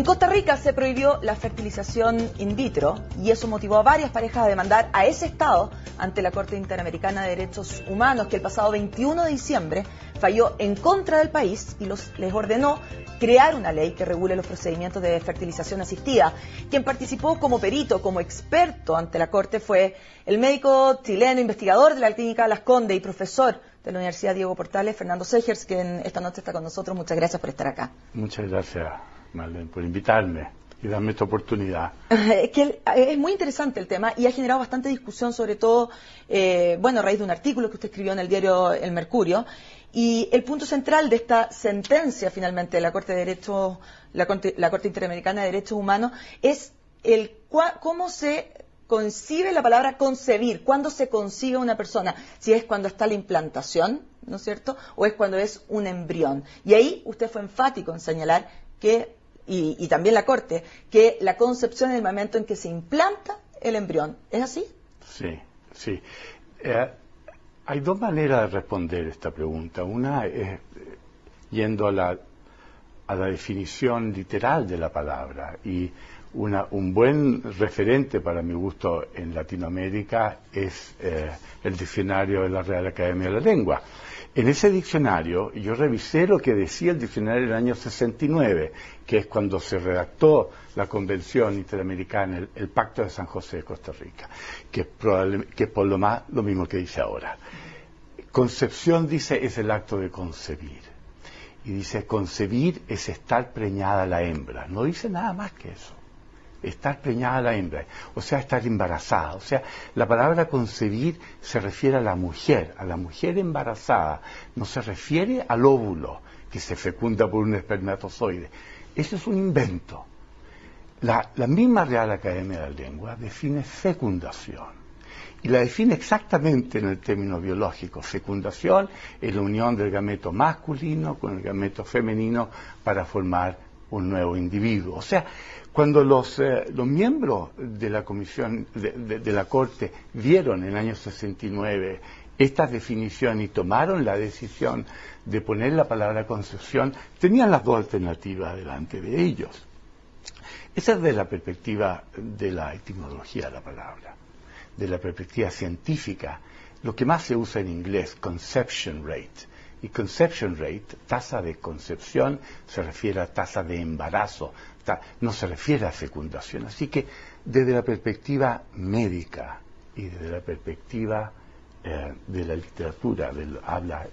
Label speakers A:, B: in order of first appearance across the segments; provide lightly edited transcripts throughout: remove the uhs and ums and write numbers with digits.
A: Costa Rica se prohibió la fertilización in vitro y eso motivó a varias parejas a demandar a ese Estado ante la Corte Interamericana de Derechos Humanos, que el pasado 21 de diciembre falló en contra del país y les ordenó crear una ley que regule los procedimientos de fertilización asistida. Quien participó como perito, como experto ante la Corte fue el médico chileno, investigador de la Clínica Las Condes y profesor de la Universidad Diego Portales, Fernando Segers, quien esta noche está con nosotros. Muchas gracias por estar acá.
B: Muchas gracias, Marlene, por invitarme y darme esta oportunidad.
A: Es muy interesante el tema y ha generado bastante discusión, sobre todo, a raíz de un artículo que usted escribió en el diario El Mercurio. Y el punto central de esta sentencia, finalmente, de la Corte Interamericana de Derechos Humanos, es cómo se concibe la palabra concebir, cuándo se concibe una persona, si es cuando está la implantación, ¿no es cierto?, o es cuando es un embrión. Y ahí usted fue enfático en señalar que, y también la Corte, que la concepción es el momento en que se implanta el embrión. ¿Es así?
B: Sí. Hay dos maneras de responder esta pregunta. Una es yendo a la definición literal de la palabra, y un buen referente para mi gusto en Latinoamérica es el diccionario de la Real Academia de la Lengua. En ese diccionario yo revisé lo que decía el diccionario en el año 69, que es cuando se redactó la Convención Interamericana, el Pacto de San José de Costa Rica, que es por lo más lo mismo que dice ahora. Concepción, dice, es el acto de concebir. Y dice, concebir es estar preñada la hembra. No dice nada más que eso. Estar preñada la hembra, o sea, estar embarazada. O sea, la palabra concebir se refiere a la mujer embarazada, no se refiere al óvulo que se fecunda por un espermatozoide. Eso es un invento. La misma Real Academia de la Lengua define fecundación, y la define exactamente en el término biológico. Fecundación es la unión del gameto masculino con el gameto femenino para formar un nuevo individuo. O sea, cuando los miembros de la Comisión de la Corte vieron en el año 69 esta definición y tomaron la decisión de poner la palabra concepción, tenían las dos alternativas delante de ellos. Esa es de la perspectiva de la etimología de la palabra. De la perspectiva científica, lo que más se usa en inglés, conception rate. Y conception rate, tasa de concepción, se refiere a tasa de embarazo, no se refiere a fecundación. Así que desde la perspectiva médica y desde la perspectiva de la literatura, del habla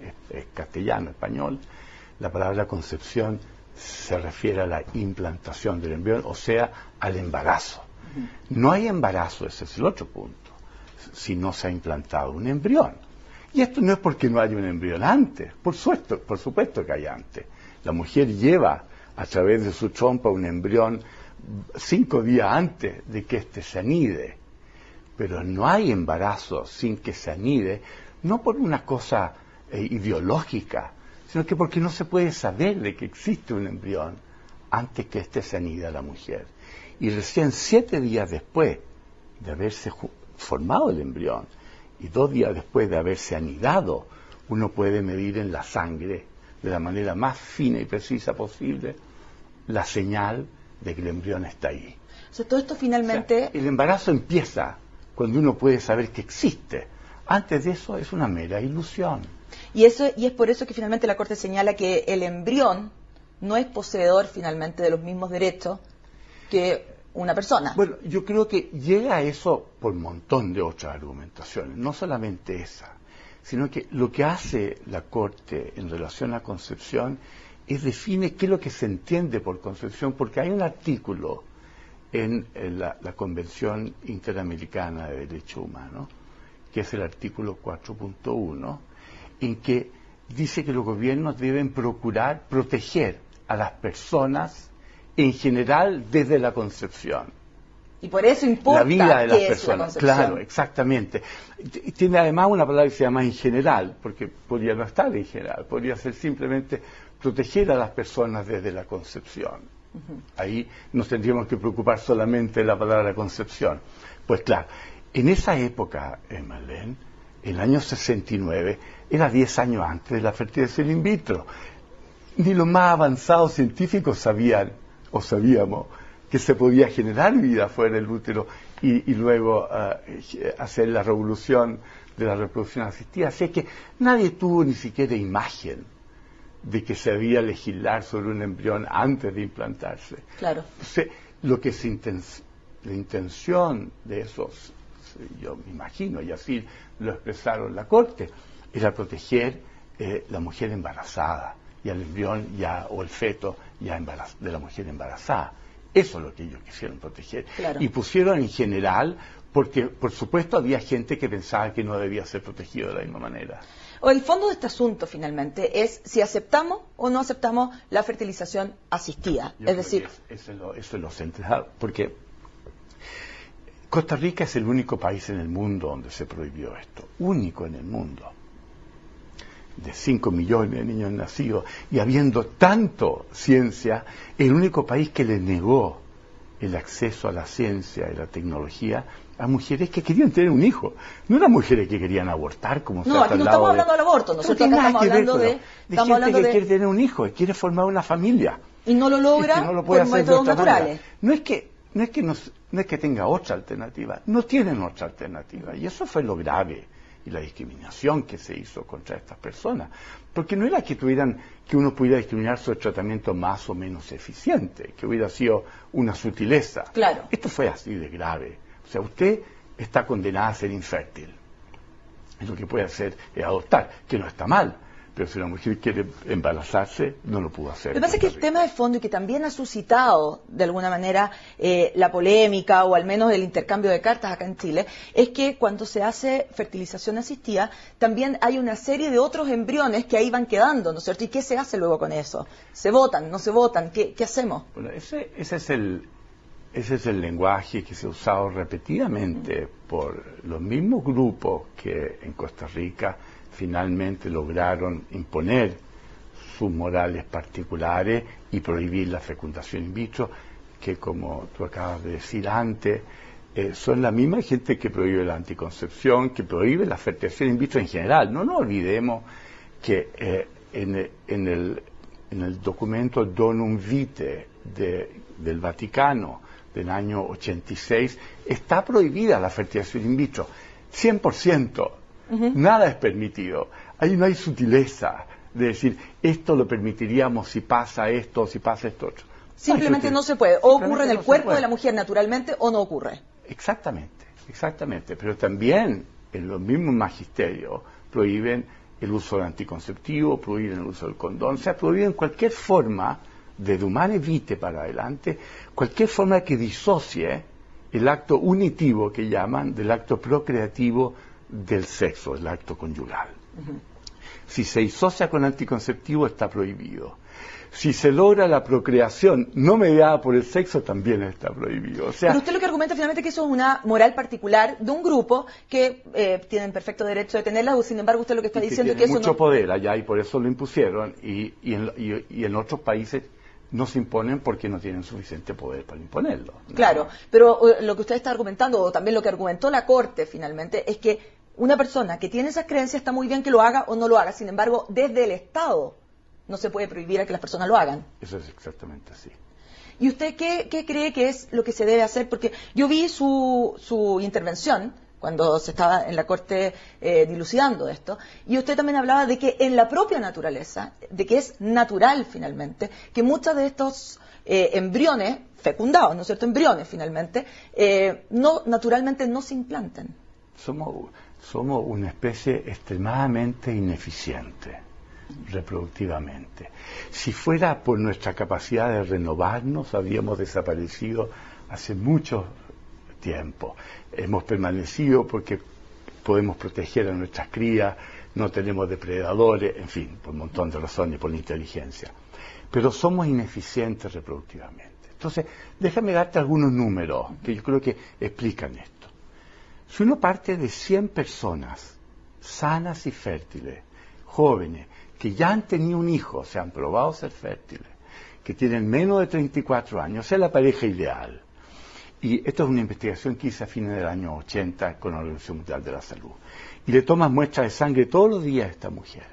B: castellano, español, la palabra concepción se refiere a la implantación del embrión, o sea, al embarazo. No hay embarazo, ese es el otro punto, si no se ha implantado un embrión. Y esto no es porque no haya un embrión antes, por supuesto que hay antes. La mujer lleva a través de su trompa un embrión 5 días antes de que éste se anide. Pero no hay embarazo sin que se anide, no por una cosa ideológica, sino que porque no se puede saber de que existe un embrión antes que éste se anida a la mujer. Y recién 7 días después de haberse formado el embrión, y 2 días después de haberse anidado, uno puede medir en la sangre, de la manera más fina y precisa posible, la señal de que el embrión está ahí.
A: O sea, todo esto finalmente...
B: O sea, el embarazo empieza cuando uno puede saber que existe. Antes de eso es una mera ilusión.
A: Y es por eso que finalmente la Corte señala que el embrión no es poseedor finalmente de los mismos derechos que una persona.
B: Bueno, yo creo que llega a eso por un montón de otras argumentaciones, no solamente esa, sino que lo que hace la Corte en relación a concepción es define qué es lo que se entiende por concepción, porque hay un artículo en la Convención Interamericana de Derechos Humanos, que es el artículo 4.1, en que dice que los gobiernos deben procurar proteger a las personas en general desde la concepción.
A: Y por eso importa
B: la vida de las
A: qué
B: personas.
A: Es la
B: Claro, exactamente. Tiene además una palabra que se llama en general, porque podría no estar en general, podría ser simplemente proteger a las personas desde la concepción. Ahí nos tendríamos que preocupar solamente de la palabra concepción. Pues claro, en esa época, Marlene, en el año 69, era 10 años antes de la fertilización in vitro. Ni los más avanzados científicos sabían o sabíamos que se podía generar vida fuera del útero y luego hacer la revolución de la reproducción asistida. Así que nadie tuvo ni siquiera imagen de que se debía legislar sobre un embrión antes de implantarse.
A: Claro.
B: Entonces, la intención de esos, yo me imagino, y así lo expresaron la Corte, era proteger la mujer embarazada y al embrión ya, o el feto ya de la mujer embarazada. Eso es lo que ellos quisieron proteger.
A: Claro.
B: Y pusieron en general, porque por supuesto había gente que pensaba que no debía ser protegido de la misma manera.
A: O el fondo de este asunto, finalmente, es si aceptamos o no aceptamos la fertilización asistida.
B: Yo
A: es decir,
B: eso es lo central, porque Costa Rica es el único país en el mundo donde se prohibió esto, único en el mundo, de 5 millones de niños nacidos, y habiendo tanto ciencia, el único país que le negó el acceso a la ciencia y la tecnología a mujeres que querían tener un hijo. No eran mujeres que querían abortar, como se ha
A: no, aquí no estamos hablando del aborto, nosotros acá estamos hablando de
B: gente que quiere tener un hijo, que quiere formar una familia.
A: Y no lo logra por métodos naturales.
B: No es que tenga otra alternativa, no tienen otra alternativa. Y eso fue lo grave y la discriminación que se hizo contra estas personas. Porque no era que uno pudiera discriminar sobre tratamiento más o menos eficiente, que hubiera sido una sutileza.
A: Claro.
B: Esto fue así de grave. O sea, usted está condenada a ser infértil. Y lo que puede hacer es adoptar, que no está mal. Pero si una mujer quiere embarazarse, no lo pudo hacer.
A: Lo que pasa es que el tema de fondo y que también ha suscitado, de alguna manera, la polémica o al menos el intercambio de cartas acá en Chile, es que cuando se hace fertilización asistida, también hay una serie de otros embriones que ahí van quedando, ¿no es cierto? ¿Y qué se hace luego con eso? ¿Se votan? ¿No se votan? ¿Qué hacemos?
B: Bueno, ese es el lenguaje que se ha usado repetidamente por los mismos grupos que en Costa Rica finalmente lograron imponer sus morales particulares y prohibir la fecundación in vitro, que como tú acabas de decir antes, son la misma gente que prohíbe la anticoncepción, que prohíbe la fertilización in vitro en general. No nos olvidemos que en el documento Donum Vitae del Vaticano del año 86 está prohibida la fertilización in vitro, 100%. Nada es permitido. Ahí no hay sutileza de decir, esto lo permitiríamos si pasa esto o si pasa esto otro.
A: Simplemente no se puede. O ocurre en el cuerpo de la mujer naturalmente o no ocurre.
B: Exactamente. Pero también en los mismos magisterios prohíben el uso del anticonceptivo, prohíben el uso del condón, o sea, prohíben cualquier forma de humane vitae para adelante, cualquier forma que disocie el acto unitivo que llaman del acto procreativo del sexo, el acto conyugal. Si se disocia con anticonceptivo está prohibido. Si se logra la procreación no mediada por el sexo también está prohibido. O sea,
A: pero usted lo que argumenta finalmente es que eso es una moral particular de un grupo que tienen perfecto derecho de tenerla, o sin embargo usted lo que está diciendo es que eso
B: mucho poder allá y por eso lo impusieron y en otros países no se imponen porque no tienen suficiente poder para imponerlo. ¿No?
A: Claro, pero lo que usted está argumentando, o también lo que argumentó la Corte finalmente, es que una persona que tiene esas creencias está muy bien que lo haga o no lo haga. Sin embargo, desde el Estado no se puede prohibir a que las personas lo hagan.
B: Eso es exactamente así.
A: ¿Y usted qué cree que es lo que se debe hacer? Porque yo vi su intervención cuando se estaba en la Corte dilucidando esto, y usted también hablaba de que en la propia naturaleza, de que es natural finalmente, que muchos de estos embriones fecundados, ¿no es cierto?, embriones finalmente, naturalmente no se implanten.
B: Somos una especie extremadamente ineficiente reproductivamente. Si fuera por nuestra capacidad de renovarnos, habríamos desaparecido hace mucho tiempo. Hemos permanecido porque podemos proteger a nuestras crías, no tenemos depredadores, en fin, por un montón de razones, por la inteligencia. Pero somos ineficientes reproductivamente. Entonces, déjame darte algunos números que yo creo que explican esto. Si uno parte de 100 personas sanas y fértiles, jóvenes, que ya han tenido un hijo, se han probado ser fértiles, que tienen menos de 34 años, es la pareja ideal. Y esto es una investigación que hice a fines del año 80 con la Organización Mundial de la Salud. Y le tomas muestras de sangre todos los días a estas mujeres.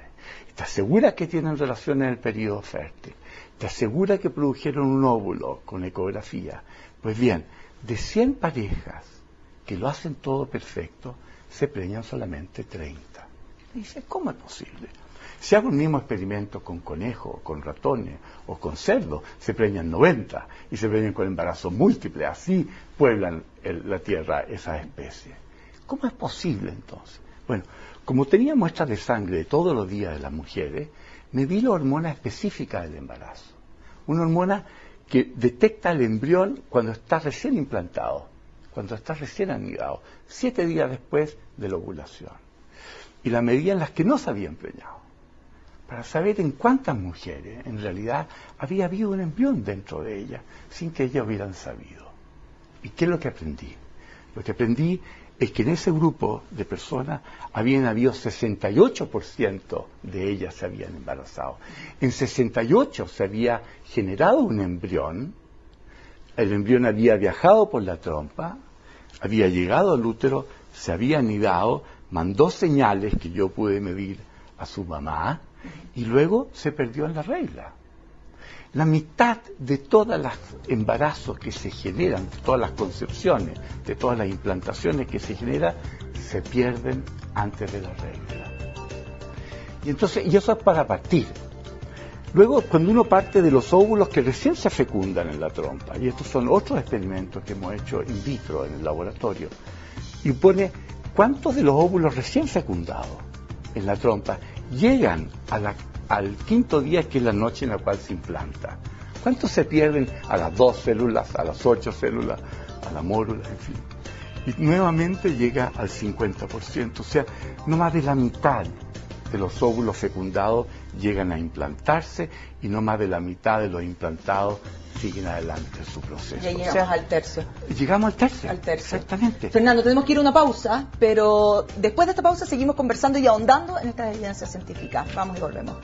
B: ¿Estás segura que tienen relaciones en el periodo fértil? te asegura que produjeron un óvulo con ecografía. Pues bien, de 100 parejas que lo hacen todo perfecto, se preñan solamente 30. Y dice, ¿cómo es posible? Si hago el mismo experimento con conejos, con ratones o con cerdos, se preñan 90 y se preñan con embarazo múltiple. Así pueblan la Tierra esas especies. ¿Cómo es posible entonces? Bueno, como tenía muestras de sangre de todos los días de las mujeres, me vi la hormona específica del embarazo. Una hormona que detecta el embrión cuando está recién implantado, cuando está recién anidado, 7 días después de la ovulación. Y la medía en las que no se habían preñado, para saber en cuántas mujeres en realidad había habido un embrión dentro de ellas, sin que ellas hubieran sabido. ¿Y qué es lo que aprendí? Lo que aprendí es que en ese grupo de personas habían habido 68% de ellas se habían embarazado. En 68 se había generado un embrión, el embrión había viajado por la trompa, había llegado al útero, se había anidado, mandó señales que yo pude medir a su mamá y luego se perdió en la regla. La mitad de todos los embarazos que se generan, de todas las concepciones, de todas las implantaciones que se generan, se pierden antes de la regla. Y eso es para partir. Luego, cuando uno parte de los óvulos que recién se fecundan en la trompa, y estos son otros experimentos que hemos hecho in vitro en el laboratorio, y pone cuántos de los óvulos recién fecundados en la trompa llegan al quinto día, que es la noche en la cual se implanta. ¿Cuántos se pierden a las 2 células, a las 8 células, a la mórula, en fin? Y nuevamente llega al 50%, o sea, no más de la mitad de los óvulos fecundados llegan a implantarse y no más de la mitad de los implantados siguen adelante en su proceso.
A: Ya llegamos al tercio.
B: Llegamos al tercio.
A: Al tercio.
B: Exactamente.
A: Fernando, tenemos que ir a una pausa, pero después de esta pausa seguimos conversando y ahondando en estas evidencias científicas. Vamos y volvemos.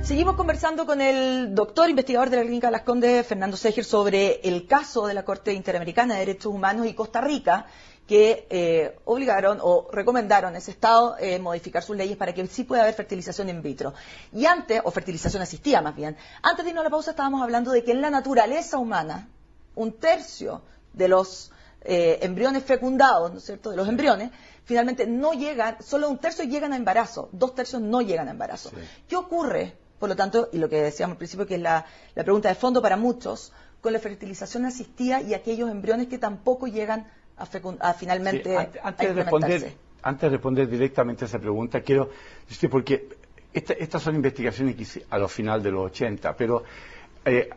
A: Seguimos conversando con el doctor investigador de la Clínica Las Condes, Fernando Seger, sobre el caso de la Corte Interamericana de Derechos Humanos y Costa Rica, que obligaron o recomendaron a ese Estado modificar sus leyes para que sí pueda haber fertilización in vitro. Y antes, o fertilización asistida más bien, antes de irnos a la pausa estábamos hablando de que en la naturaleza humana, 1/3 de los embriones fecundados, ¿no es cierto?, de los embriones, finalmente no llegan, solo 1/3 llegan a embarazo, 2/3 no llegan a embarazo. Sí. ¿Qué ocurre? Por lo tanto, y lo que decíamos al principio, que es la pregunta de fondo para muchos, con la fertilización asistida y aquellos embriones que tampoco llegan a finalmente
B: antes de responder directamente a esa pregunta, quiero decir, porque estas son investigaciones que hice a lo final de los 80, pero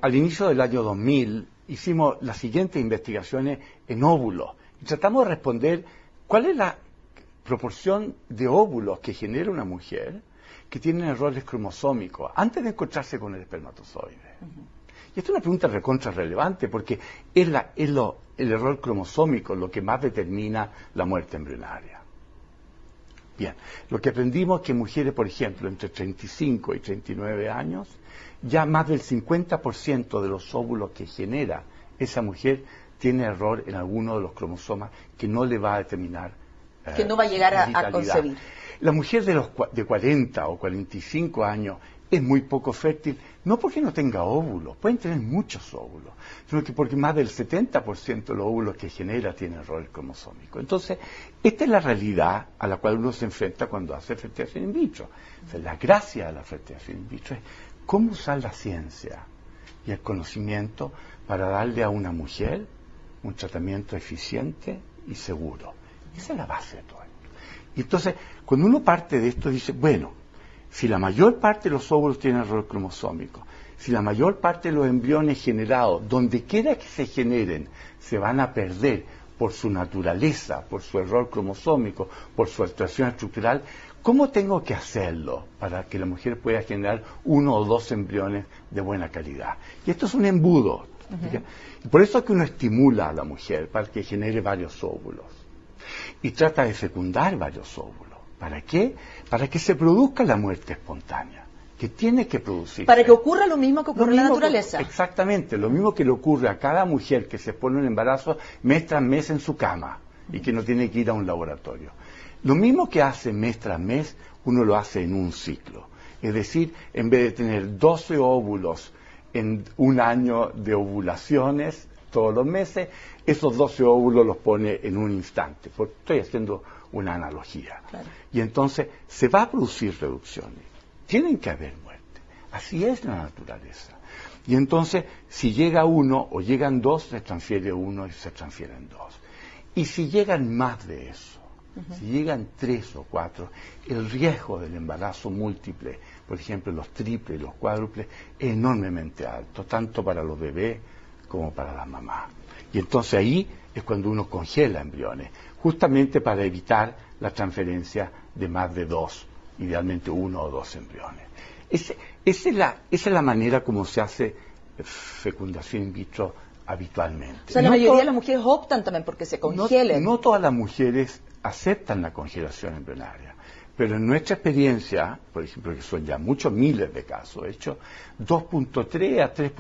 B: al inicio del año 2000 hicimos las siguientes investigaciones en óvulos y tratamos de responder cuál es la proporción de óvulos que genera una mujer que tienen errores cromosómicos antes de encontrarse con el espermatozoide. Y esta es una pregunta recontra relevante porque es el error cromosómico lo que más determina la muerte embrionaria. Bien, lo que aprendimos es que mujeres, por ejemplo, entre 35 y 39 años, ya más del 50% de los óvulos que genera esa mujer tiene error en alguno de los cromosomas que no le va a determinar
A: que no va a llegar a concebir.
B: La mujer de 40 o 45 años es muy poco fértil, no porque no tenga óvulos, pueden tener muchos óvulos, sino que porque más del 70% de los óvulos que genera tiene error cromosómico. Entonces, esta es la realidad a la cual uno se enfrenta cuando hace fertilización in vitro. O sea, la gracia de la fertilización in vitro es cómo usar la ciencia y el conocimiento para darle a una mujer un tratamiento eficiente y seguro. Esa es la base de todo esto. Y entonces, cuando uno parte de esto, dice, bueno, si la mayor parte de los óvulos tienen error cromosómico, si la mayor parte de los embriones generados, donde quiera que se generen, se van a perder por su naturaleza, por su error cromosómico, por su alteración estructural, ¿cómo tengo que hacerlo para que la mujer pueda generar 1 o 2 embriones de buena calidad? Y esto es un embudo. Y por eso es que uno estimula a la mujer para que genere varios óvulos. Y trata de fecundar varios óvulos. ¿Para qué? Para que se produzca la muerte espontánea, que tiene que producirse.
A: Para que ocurra lo mismo que ocurre en la naturaleza.
B: Exactamente, lo mismo que le ocurre a cada mujer que se pone un embarazo mes tras mes en su cama y que no tiene que ir a un laboratorio. Lo mismo que hace mes tras mes, uno lo hace en un ciclo. Es decir, en vez de tener 12 óvulos en un año de ovulaciones todos los meses, esos 12 óvulos los pone en un instante. Porque estoy haciendo una analogía.
A: Claro.
B: Y entonces se va a producir reducciones. Tienen que haber muerte. Así es la naturaleza. Y entonces, si llega uno o llegan dos, se transfiere uno y se transfieren dos. Y si llegan más de eso, si llegan 3 o 4, el riesgo del embarazo múltiple, por ejemplo los triples y los cuádruples, es enormemente alto, tanto para los bebés como para la mamá. Y entonces ahí es cuando uno congela embriones, justamente para evitar la transferencia de más de 2, idealmente 1 o 2 embriones. Esa es la manera como se hace fecundación in vitro habitualmente.
A: O sea, la mayoría de las mujeres optan también porque se congelen.
B: No todas las mujeres aceptan la congelación embrionaria, pero en nuestra experiencia, por ejemplo, que son ya muchos miles de casos hechos, 2.3 a 3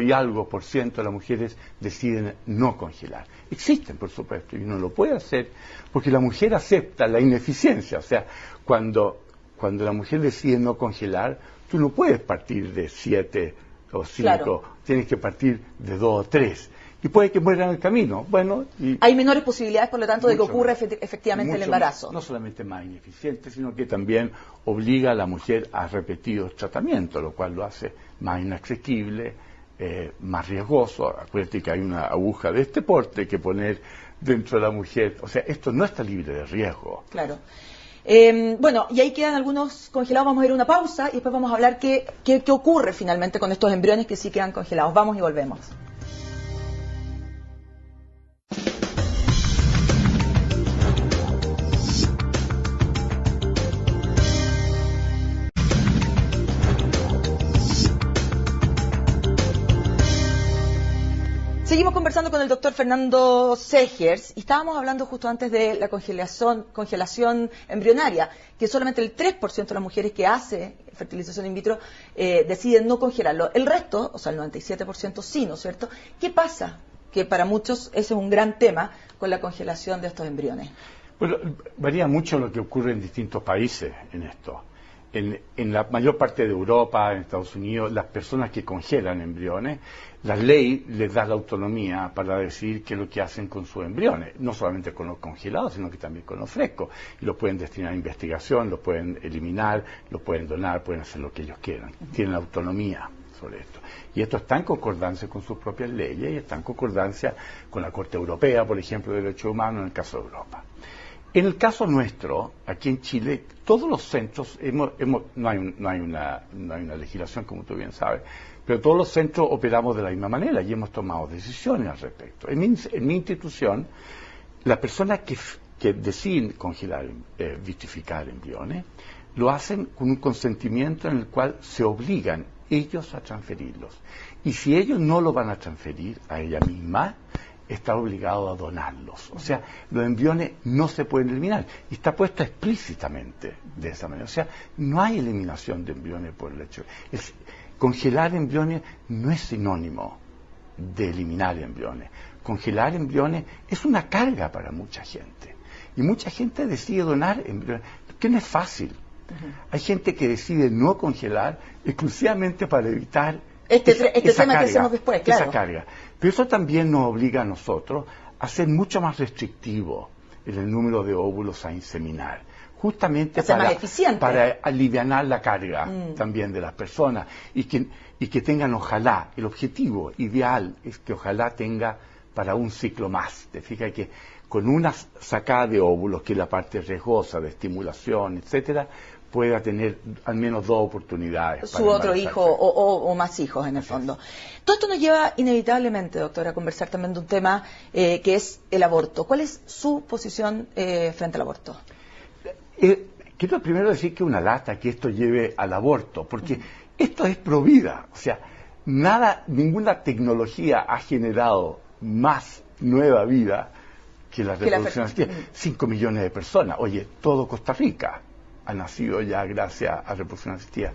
B: y algo por ciento de las mujeres deciden no congelar. Existen, por supuesto, y uno lo puede hacer porque la mujer acepta la ineficiencia. O sea, cuando la mujer decide no congelar, tú no puedes partir de 7 o 5, claro. Tienes que partir de 2 o 3. Y puede que muera en el camino. Bueno,
A: hay menores posibilidades, por lo tanto, de que ocurra efectivamente el embarazo.
B: No solamente más ineficiente, sino que también obliga a la mujer a repetidos tratamientos, lo cual lo hace más inaccesible, más riesgoso. Acuérdate que hay una aguja de este porte que poner dentro de la mujer. O sea, esto no está libre de riesgo.
A: Claro. Bueno, y ahí quedan algunos congelados. Vamos a ir a una pausa y después vamos a hablar qué ocurre finalmente con estos embriones que sí quedan congelados. Vamos y volvemos. Seguimos conversando con el doctor Fernando Segers y estábamos hablando justo antes de la congelación embrionaria, que solamente el 3% de las mujeres que hace fertilización in vitro deciden no congelarlo. El resto, o sea, el 97% sí, ¿no es cierto? ¿Qué pasa? Que para muchos ese es un gran tema con la congelación de estos embriones.
B: Bueno, varía mucho lo que ocurre en distintos países en esto. En la mayor parte de Europa, en Estados Unidos, las personas que congelan embriones, la ley les da la autonomía para decidir qué es lo que hacen con sus embriones, no solamente con los congelados, sino que también con los frescos. Y los pueden destinar a investigación, los pueden eliminar, los pueden donar, pueden hacer lo que ellos quieran. Tienen autonomía sobre esto. Y esto está en concordancia con sus propias leyes y está en concordancia con la Corte Europea, por ejemplo, de Derechos Humanos en el caso de Europa. En el caso nuestro, aquí en Chile, todos los centros, no hay una legislación, como tú bien sabes, pero todos los centros operamos de la misma manera y hemos tomado decisiones al respecto. En mi institución, las personas que deciden congelar, vitrificar embriones, lo hacen con un consentimiento en el cual se obligan ellos a transferirlos. Y si ellos no lo van a transferir a ella misma, está obligado a donarlos. O sea, los embriones no se pueden eliminar. Y está puesto explícitamente de esa manera. O sea, no hay eliminación de embriones por el hecho. Congelar embriones no es sinónimo de eliminar embriones. Congelar embriones es una carga para mucha gente. Y mucha gente decide donar embriones, que no es fácil. Hay gente que decide no congelar exclusivamente para evitar
A: este tema que hacemos después, claro.
B: Esa carga. Pero eso también nos obliga a nosotros a ser mucho más restrictivos en el número de óvulos a inseminar. Justamente para alivianar la carga también de las personas y que tengan, ojalá, el objetivo ideal es que ojalá tenga para un ciclo más. Te fijas que con una sacada de óvulos, que es la parte riesgosa de estimulación, etcétera, pueda tener al menos 2 oportunidades.
A: Su otro hijo o más hijos, en el fondo. Todo esto nos lleva inevitablemente, doctora, a conversar también de un tema que es el aborto. ¿Cuál es su posición frente al aborto?
B: Quiero primero decir que una lata que esto lleve al aborto, porque esto es pro vida. O sea, ninguna tecnología ha generado más nueva vida que la reproducción asistida. 5 millones de personas. Oye, todo Costa Rica ha nacido ya gracias a reproducción asistida.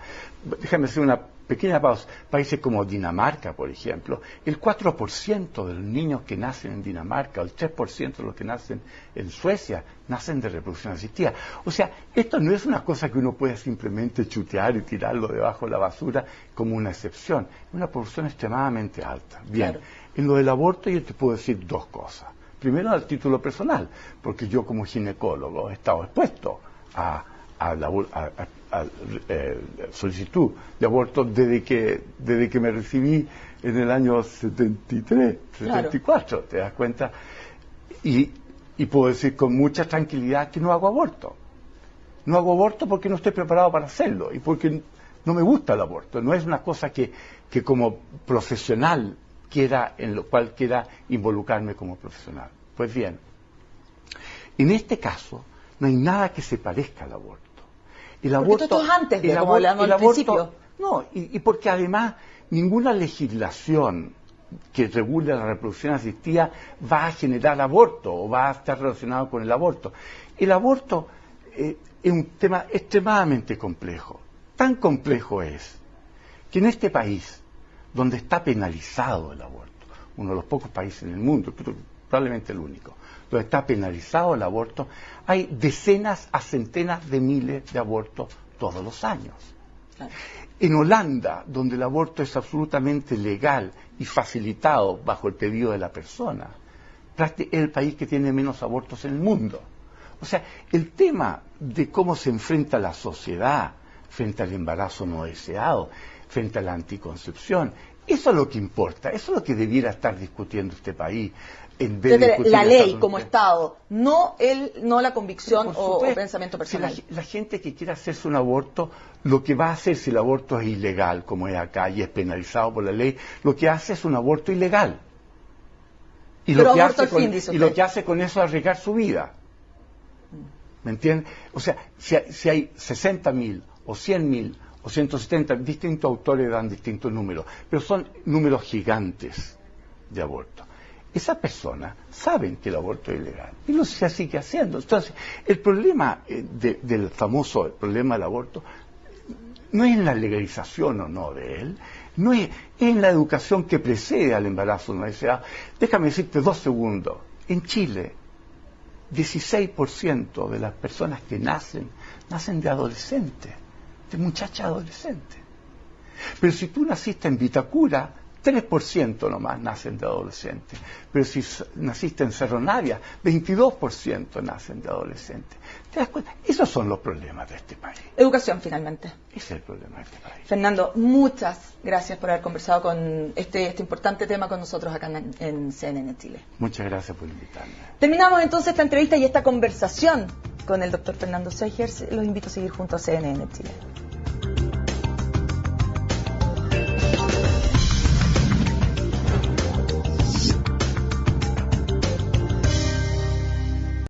B: Déjame hacer pequeña pausa, países como Dinamarca, por ejemplo, el 4% de los niños que nacen en Dinamarca, o el 3% de los que nacen en Suecia, nacen de reproducción asistida. O sea, esto no es una cosa que uno puede simplemente chutear y tirarlo debajo de la basura como una excepción. Es una proporción extremadamente alta. Bien, claro. En lo del aborto yo te puedo decir dos cosas. Primero, al título personal, porque yo como ginecólogo he estado expuesto a solicitud de aborto desde que me recibí en el año 73, 74, claro. ¿Te das cuenta? Y puedo decir con mucha tranquilidad que no hago aborto. No hago aborto porque no estoy preparado para hacerlo y porque no me gusta el aborto. No es una cosa que como profesional en lo cual quiera involucrarme como profesional. Pues bien, en este caso no hay nada que se parezca al aborto. El aborto,
A: esto es antes de, como hablamos al principio.
B: No, y porque además ninguna legislación que regule la reproducción asistida va a generar aborto o va a estar relacionado con el aborto. El aborto es un tema extremadamente complejo. Tan complejo es que en este país, donde está penalizado el aborto, uno de los pocos países en el mundo, probablemente el único, donde está penalizado el aborto, hay decenas a centenas de miles de abortos todos los años. Claro. En Holanda, donde el aborto es absolutamente legal y facilitado bajo el pedido de la persona, es el país que tiene menos abortos en el mundo. O sea, el tema de cómo se enfrenta la sociedad frente al embarazo no deseado, frente a la anticoncepción, eso es lo que importa, eso es lo que debiera estar discutiendo este país. En vez de
A: la ley como Estado, no la convicción o pensamiento personal.
B: Si la gente que quiere hacerse un aborto, lo que va a hacer si el aborto es ilegal, como es acá y es penalizado por la ley, lo que hace es un aborto ilegal. Y lo que hace con eso es arriesgar su vida. ¿Me entiendes? O sea, si hay 60.000 o 100.000 o 170, distintos autores dan distintos números, pero son números gigantes de aborto. Esas personas saben que el aborto es ilegal y lo se sigue haciendo. Entonces, el problema del famoso problema del aborto no es en la legalización o no de él, no es en la educación que precede al embarazo no deseado. Déjame decirte 2 segundos. En Chile, 16% de las personas que nacen de adolescentes, de muchachas adolescentes. Pero si tú naciste en Vitacura, 3% nomás nacen de adolescentes. Pero si naciste en Cerro Navia, 22% nacen de adolescentes. ¿Te das cuenta? Esos son los problemas de este país.
A: Educación, finalmente.
B: Ese es el problema de este país.
A: Fernando, muchas gracias por haber conversado con este importante tema con nosotros acá en CNN Chile.
B: Muchas gracias por invitarme.
A: Terminamos entonces esta entrevista y esta conversación con el doctor Fernando Segers. Los invito a seguir junto a CNN Chile.